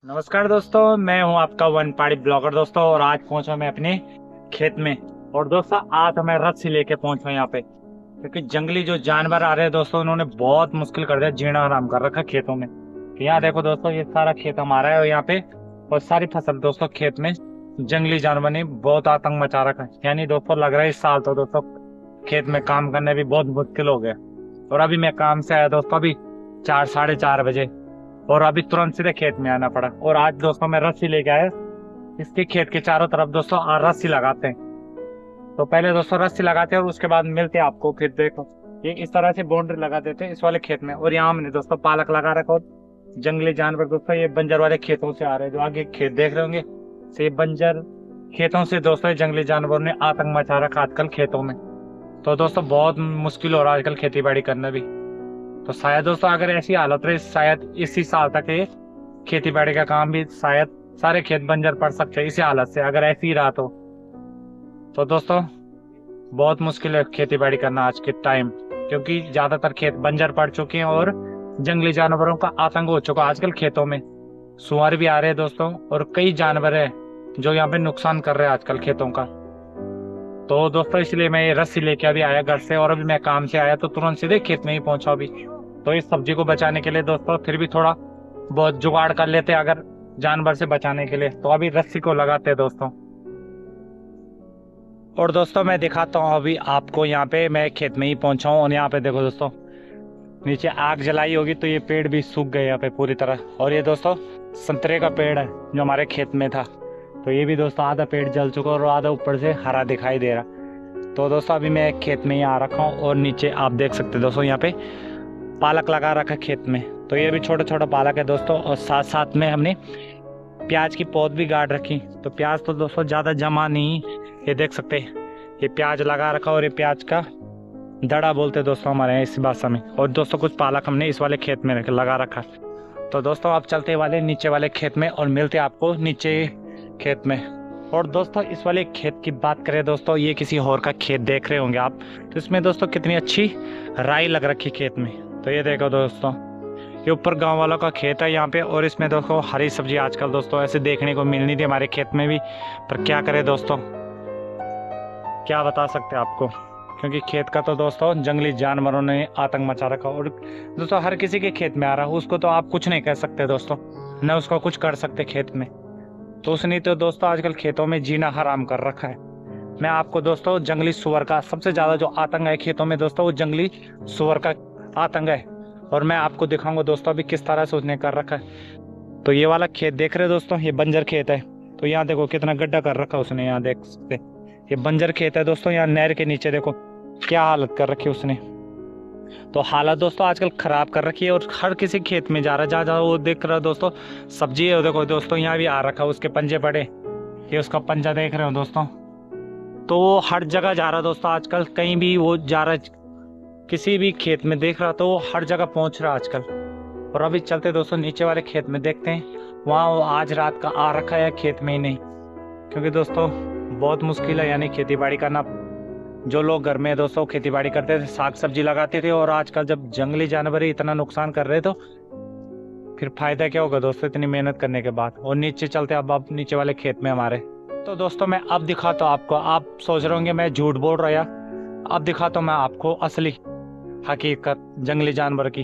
नमस्कार दोस्तों, मैं हूं आपका वन पहाड़ी ब्लॉगर दोस्तों। और आज पहुंचा मैं अपने खेत में। और दोस्तों आज मैं रस्सी लेके पहुंचा यहाँ पे, क्योंकि जंगली जो जानवर आ रहे हैं दोस्तों, उन्होंने बहुत मुश्किल कर दिया, जीना हराम कर रखा खेतों में। यहाँ देखो दोस्तों, ये सारा खेत हमारा है और यहाँ पे और सारी फसल दोस्तों खेत में जंगली जानवर ने बहुत आतंक मचा रखा है। यानी दोस्तों लग रहा है इस साल तो दोस्तों खेत में काम करने भी बहुत मुश्किल हो गया। और अभी मैं काम से आया दोस्तों, अभी 4 साढ़े 4 बजे, और अभी तुरंत सीधे खेत में आना पड़ा। और आज दोस्तों मैं रस्सी लेके आया, इसके खेत के चारों तरफ दोस्तों रस्सी लगाते हैं। तो पहले दोस्तों रस्सी लगाते हैं और उसके बाद मिलते हैं आपको। फिर देखो ये इस तरह से बाउंड्री लगा देते हैं इस वाले खेत में। और यहाँ हमने दोस्तों पालक लगा रखा। और जंगली जानवर दोस्तों ये बंजर वाले खेतों से आ रहे हैं, जो आगे खेत देख रहे होंगे, से ये बंजर खेतों से दोस्तों ये जंगली जानवरों ने आतंक मचा रखा आजकल खेतों में। तो दोस्तों बहुत मुश्किल हो रहा है आजकल खेती बाड़ी करना भी। तो शायद दोस्तों अगर ऐसी हालत रही, शायद इसी साल तक ये खेती बाड़ी का काम भी शायद सारे खेत बंजर पड़ सकते हैं इसी हालत से, अगर ऐसी ही रहा तो दोस्तों बहुत मुश्किल है खेती बाड़ी करना आज के टाइम, क्योंकि ज्यादातर खेत बंजर पड़ चुके हैं और जंगली जानवरों का आतंक हो चुका है आजकल खेतों में। सुअर भी आ रहे हैं दोस्तों, और कई जानवर है जो यहाँ पे नुकसान कर रहे हैं आजकल खेतों का। तो दोस्तों इसलिए मैं ये रस्सी लेके अभी आया घर से, और अभी मैं काम से आया तो तुरंत सीधे खेत में ही पहुंचा अभी। तो इस सब्जी को बचाने के लिए दोस्तों फिर भी थोड़ा बहुत जुगाड़ कर लेते हैं, अगर जानवर से बचाने के लिए। तो अभी रस्सी को लगाते हैं दोस्तों। और दोस्तों मैं दिखाता हूँ अभी आपको, यहाँ पे मैं खेत में ही पहुंचा हूँ। और यहाँ पे देखो दोस्तों, नीचे आग जलाई होगी तो ये पेड़ भी सूख गए यहाँ पे पूरी तरह। और ये दोस्तों संतरे का पेड़ है जो हमारे खेत में था, तो ये भी दोस्तों आधा पेड़ जल चुका और आधा ऊपर से हरा दिखाई दे रहा। तो दोस्तों अभी मैं खेत में ही आ रखा हूँ, और नीचे आप देख सकते हैं दोस्तों यहाँ पे पालक लगा रखा है खेत में। तो ये भी छोटा छोटा पालक है दोस्तों, और साथ साथ में हमने प्याज की पौध भी गाड़ रखी। तो प्याज तो दोस्तों ज़्यादा जमा नहीं, ये देख सकते हैं ये प्याज लगा रखा, और ये प्याज का दड़ा बोलते हैं दोस्तों हमारे यहाँ इस भाषा में। और दोस्तों कुछ पालक हमने इस वाले खेत में लगा रखा। तो दोस्तों आप चलते वाले नीचे वाले खेत में और मिलते आपको नीचे खेत में। और दोस्तों इस वाले खेत की बात करें दोस्तों, ये किसी और का खेत देख रहे होंगे आप, तो इसमें दोस्तों कितनी अच्छी राई लग रखी खेत में। तो ये देखो दोस्तों, ये ऊपर गांव वालों का खेत है यहाँ पे, और इसमें देखो हरी सब्जी आजकल दोस्तों ऐसे देखने को मिल नहीं थी हमारे खेत में भी। पर क्या करें दोस्तों, क्या बता सकते हैं आपको, क्योंकि खेत का तो दोस्तों जंगली जानवरों ने आतंक मचा रखा। और दोस्तों हर किसी के खेत में आ रहा है, उसको तो आप कुछ नहीं कह सकते दोस्तों, न उसको कुछ कर सकते खेत में। तो उसने तो दोस्तों आजकल खेतों में जीना हराम कर रखा है। मैं आपको दोस्तों जंगली सुअर का सबसे ज्यादा जो आतंक है खेतों में दोस्तों, वो जंगली सुअर का आतंक है। और मैं आपको दिखाऊंगा दोस्तों अभी किस तरह से उसने कर रखा है। तो ये वाला खेत देख रहे दोस्तों, ये बंजर खेत है। तो यहाँ देखो कितना गड्ढा कर रखा उसने, यहाँ देख सकते, ये बंजर खेत है दोस्तों। यहाँ नहर के नीचे देखो क्या हालत कर रखी है उसने। तो हालत दोस्तों आजकल खराब कर रखी है, और हर किसी खेत में जा रहा है, जहाँ जहाँ वो देख रहा है दोस्तों सब्जी है। देखो दोस्तों यहाँ भी आ रखा है, उसके पंजे पड़े, ये उसका पंजा देख रहे हो दोस्तों। तो वो हर जगह जा रहा है दोस्तों आजकल, कहीं भी वो जा रहा है, किसी भी खेत में देख रहा तो वो हर जगह पहुंच रहा है आजकल। और अभी चलते दोस्तों नीचे वाले खेत में, देखते हैं वहाँ वो आज रात का आ रखा है खेत में ही नहीं, क्योंकि दोस्तों बहुत मुश्किल है यानी खेती बाड़ी करना। जो लोग घर में दोस्तों खेती बाड़ी करते थे, साग सब्जी लगाते थे, और आजकल जब जंगली जानवर ही इतना नुकसान कर रहे तो फिर फायदा क्या होगा दोस्तों इतनी मेहनत करने के बाद। और नीचे चलते अब नीचे वाले खेत में हमारे। तो दोस्तों मैं अब दिखाता हूँ आपको, आप सोच रहे होंगे मैं झूठ बोल रहा, अब दिखाता हूँ मैं आपको असली हकीकत जंगली जानवर की।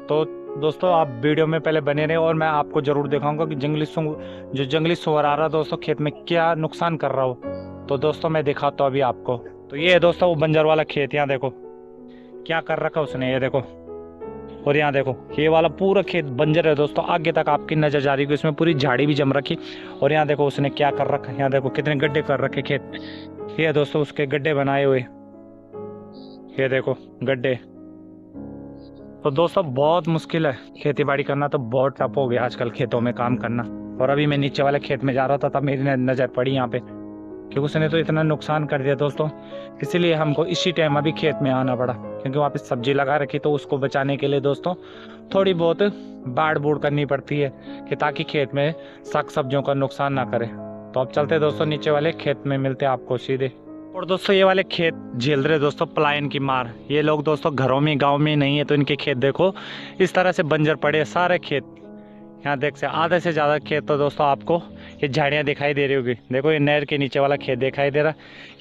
तो दोस्तों आप वीडियो में पहले बने रहे, और मैं आपको जरूर दिखाऊंगा कि जो जंगली सुअर आ रहा दोस्तों खेत में क्या नुकसान कर रहा हो। तो दोस्तों मैं दिखाता हूँ अभी आपको। तो ये है दोस्तों वो बंजर वाला खेत, यहाँ देखो क्या कर रखा उसने, ये देखो। और यहाँ देखो ये वाला पूरा खेत बंजर है दोस्तों, आगे तक आपकी नजर जा रही है, इसमें पूरी झाड़ी भी जम रखी। और यहाँ देखो उसने क्या कर रखा है, यहाँ देखो कितने गड्ढे कर रखे खेत में। ये दोस्तों उसके गड्ढे बनाए हुए, ये देखो गड्ढे। तो दोस्तों बहुत मुश्किल है खेती बाड़ी करना, तो बहुत टफ हो गया आजकल खेतों में काम करना। और अभी मैं नीचे वाले खेत में जा रहा था, तब मेरी नजर पड़ी यहाँ पे, क्योंकि उसने तो इतना नुकसान कर दिया दोस्तों, इसीलिए हमको इसी टाइम अभी खेत में आना पड़ा, क्योंकि वहाँ पे सब्जी लगा रखी। तो उसको बचाने के लिए दोस्तों थोड़ी बहुत बाड़ बूड़ करनी पड़ती है, कि ताकि खेत में साग सब्जियों का नुकसान ना करे। तो अब चलते दोस्तों नीचे वाले खेत में, मिलते हैं आपको सीधे। और दोस्तों ये वाले खेत झेल रहे दोस्तों पलायन की मार। ये लोग दोस्तों घरों में गांव में नहीं है, तो इनके खेत देखो इस तरह से बंजर पड़े सारे खेत। यहाँ देख से आधे से ज़्यादा खेत तो दोस्तों आपको ये झाड़ियाँ दिखाई दे रही होगी। देखो ये नहर के नीचे वाला खेत दिखाई दे रहा,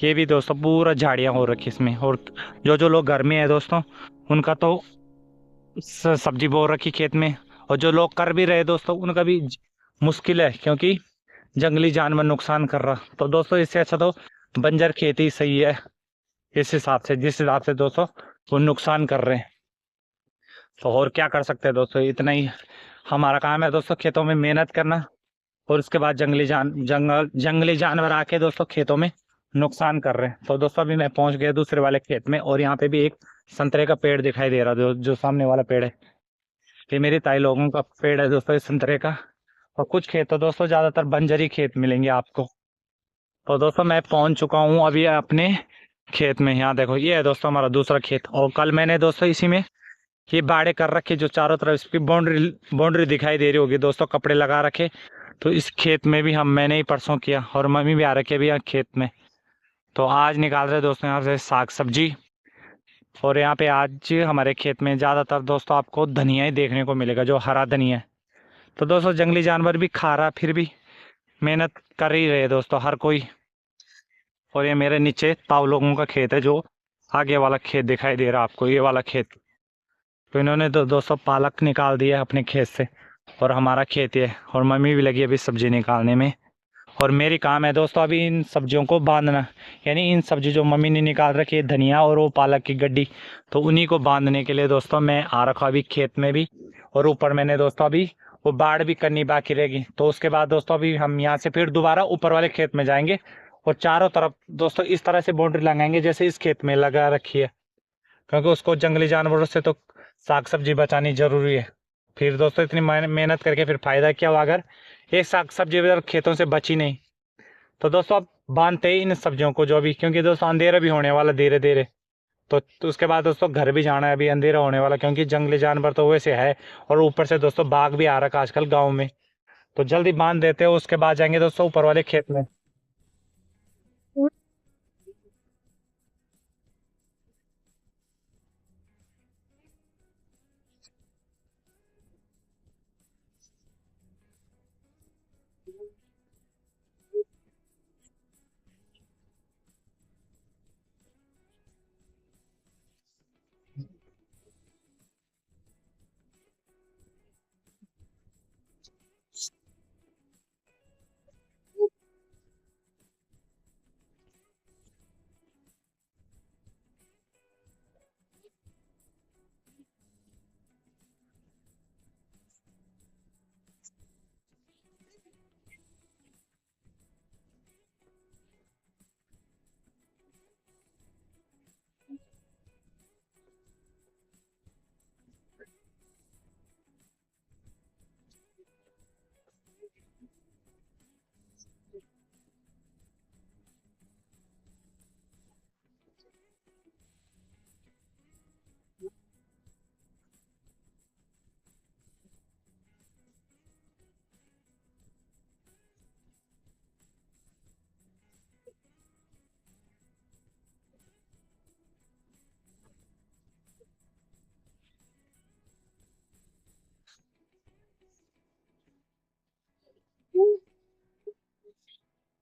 ये भी दोस्तों पूरा झाड़ियाँ हो रखी इसमें। और जो जो लोग घर में है दोस्तों, उनका तो सब्जी बो रखी खेत में। और जो लोग कर भी रहे दोस्तों, उनका भी मुश्किल है, क्योंकि जंगली जानवर नुकसान कर रहा। तो दोस्तों इससे अच्छा तो बंजर खेती सही है इस हिसाब से, जिस हिसाब से दोस्तों वो नुकसान कर रहे हैं। तो और क्या कर सकते हैं दोस्तों, इतना ही हमारा काम है दोस्तों, खेतों में मेहनत करना। और उसके बाद जंगली जानवर आके दोस्तों खेतों में नुकसान कर रहे हैं। तो दोस्तों अभी मैं पहुंच गया दूसरे वाले खेत में, और यहाँ पे भी एक संतरे का पेड़ दिखाई दे रहा है, जो सामने वाला पेड़ है, ये मेरी ताई लोगों का पेड़ है दोस्तों इस संतरे का। और कुछ खेत तो दोस्तों ज्यादातर बंजरी खेत मिलेंगे आपको। तो दोस्तों मैं पहुंच चुका हूँ अभी अपने खेत में। यहाँ देखो ये है दोस्तों हमारा दूसरा खेत। और कल मैंने दोस्तों इसी में ये बाड़े कर रखे, जो चारों तरफ इसकी बाउंड्री बाउंड्री दिखाई दे रही होगी दोस्तों, कपड़े लगा रखे। तो इस खेत में भी मैंने ही परसों किया, और मम्मी भी आ रखी है अभी यहाँ खेत में। तो आज निकाल रहे दोस्तों यहाँ से साग सब्जी। और यहाँ पे आज हमारे खेत में ज़्यादातर दोस्तों आपको धनिया ही देखने को मिलेगा, जो हरा धनिया है। तो दोस्तों जंगली जानवर भी खा रहा, फिर भी मेहनत कर ही रहे दोस्तों हर कोई। और ये मेरे नीचे ताऊ लोगों का खेत है, जो आगे वाला खेत दिखाई दे रहा है आपको, ये वाला खेत। तो इन्होंने दोस्तों पालक निकाल दिया है अपने खेत से, और हमारा खेत है। और मम्मी भी लगी अभी सब्जी निकालने में। और मेरी काम है दोस्तों अभी इन सब्जियों को बांधना, यानी इन सब्जी जो मम्मी ने निकाल रखी है, धनिया और वो पालक की गड्डी, तो उन्हीं को बांधने के लिए दोस्तों मैं आ रखा अभी खेत में भी। और ऊपर मैंने दोस्तों अभी वो बाढ़ भी करनी बाकी रहेगी। तो उसके बाद दोस्तों अभी हम यहाँ से फिर दोबारा ऊपर वाले खेत में जाएंगे, और चारों तरफ दोस्तों इस तरह से बाउंड्री लगाएंगे जैसे इस खेत में लगा रखी है, क्योंकि उसको जंगली जानवरों से तो साग सब्जी बचानी जरूरी है। फिर दोस्तों इतनी मेहनत करके फिर फायदा क्या हुआ अगर एक साग सब्जी अगर खेतों से बची नहीं। तो दोस्तों अब बांधते ही इन सब्जियों को जो भी, क्योंकि दोस्तों अंधेरा भी होने वाला धीरे धीरे। तो उसके बाद दोस्तों घर भी जाना है, अभी अंधेरा होने वाला, क्योंकि जंगली जानवर तो वैसे है। और ऊपर से दोस्तों बाघ भी आ रखा आजकल गाँव में। तो जल्दी बांध देते हो, उसके बाद जाएंगे दोस्तों ऊपर वाले खेत में।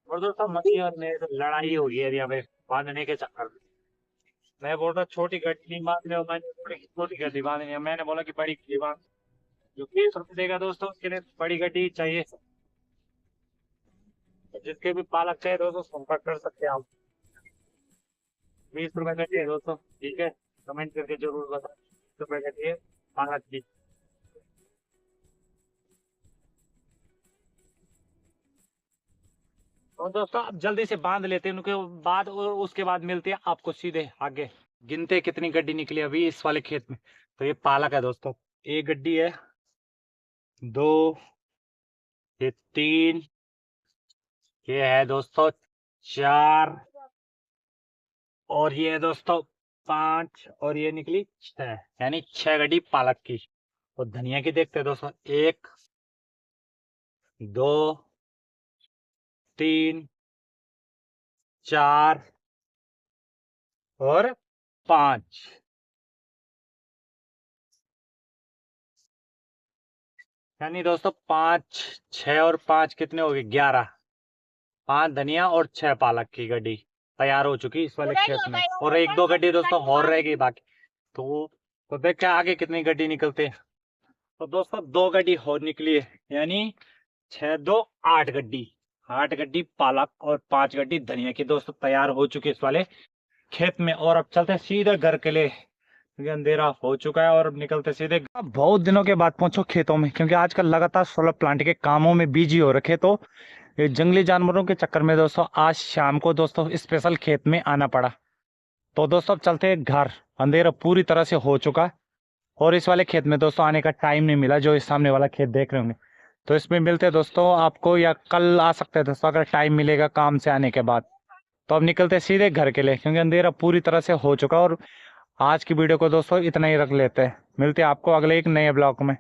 और दोस्तों मछली और मेरे तो लड़ाई हो गई है यहाँ पे बांधने के चक्कर में। मैं बोल रहा छोटी गड्डी नहीं बांध रहे हो, मैंने छोटी छोटी गड्डी बांधनी है, मैंने बोला कि बड़ी गड्डी बांध। जो 20 रुपये देगा दोस्तों उसके लिए बड़ी गड्डी चाहिए। जिसके भी पालक चाहिए दोस्तों संपर्क कर सकते हैं आप। 20 रुपए का चाहिए दोस्तों, ठीक है, कमेंट करके जरूर बताएं। 20 रुपए का चाहिए पालक की। और दोस्तों आप जल्दी से बांध लेते हैं उनके बाद, और उसके बाद मिलते हैं आपको सीधे आगे। गिनते कितनी गड्डी निकली अभी इस वाले खेत में। तो ये पालक है दोस्तों, एक गड्डी है, दो, ये तीन, ये है दोस्तों चार, और ये है दोस्तों पांच, और ये निकली छह, यानी 6 गड्डी पालक की। और धनिया की देखते हैं दोस्तों, एक, दो, तीन, चार, और पांच। यानी दोस्तों 5 6 और 5 कितने हो गए, 11। 5 धनिया और 6 पालक की गड्डी तैयार हो चुकी इस वाले खेत में, और 1 2 गड्डी दोस्तों और रह गई बाकी। तो देखते हैं आगे कितनी गड्डी निकलते हैं। तो दोस्तों 2 गड्डी और निकली है, यानी 6 2 8 गड्डी। 8 गड्डी पालक और 5 गड्डी धनिया की दोस्तों तैयार हो चुकी है इस वाले खेत में। और अब चलते हैं सीधे घर के लिए, क्योंकि अंधेरा हो चुका है। और अब निकलते सीधे, बहुत दिनों के बाद पहुंचो खेतों में, क्योंकि आजकल लगातार सोलर प्लांट के कामों में बिजी हो रखे। तो ये जंगली जानवरों के चक्कर में दोस्तों आज शाम को दोस्तों स्पेशल खेत में आना पड़ा। तो दोस्तों अब चलते हैं घर, अंधेरा पूरी तरह से हो चुका है। और इस वाले खेत में दोस्तों आने का टाइम नहीं मिला, जो इस सामने वाला खेत देख रहे होंगे। तो इसमें मिलते हैं दोस्तों आपको, या कल आ सकते हैं दोस्तों अगर टाइम मिलेगा काम से आने के बाद। तो अब निकलते हैं सीधे घर के लिए, क्योंकि अंधेरा पूरी तरह से हो चुका। और आज की वीडियो को दोस्तों इतना ही रख लेते हैं, मिलते हैं आपको अगले एक नए ब्लॉग में।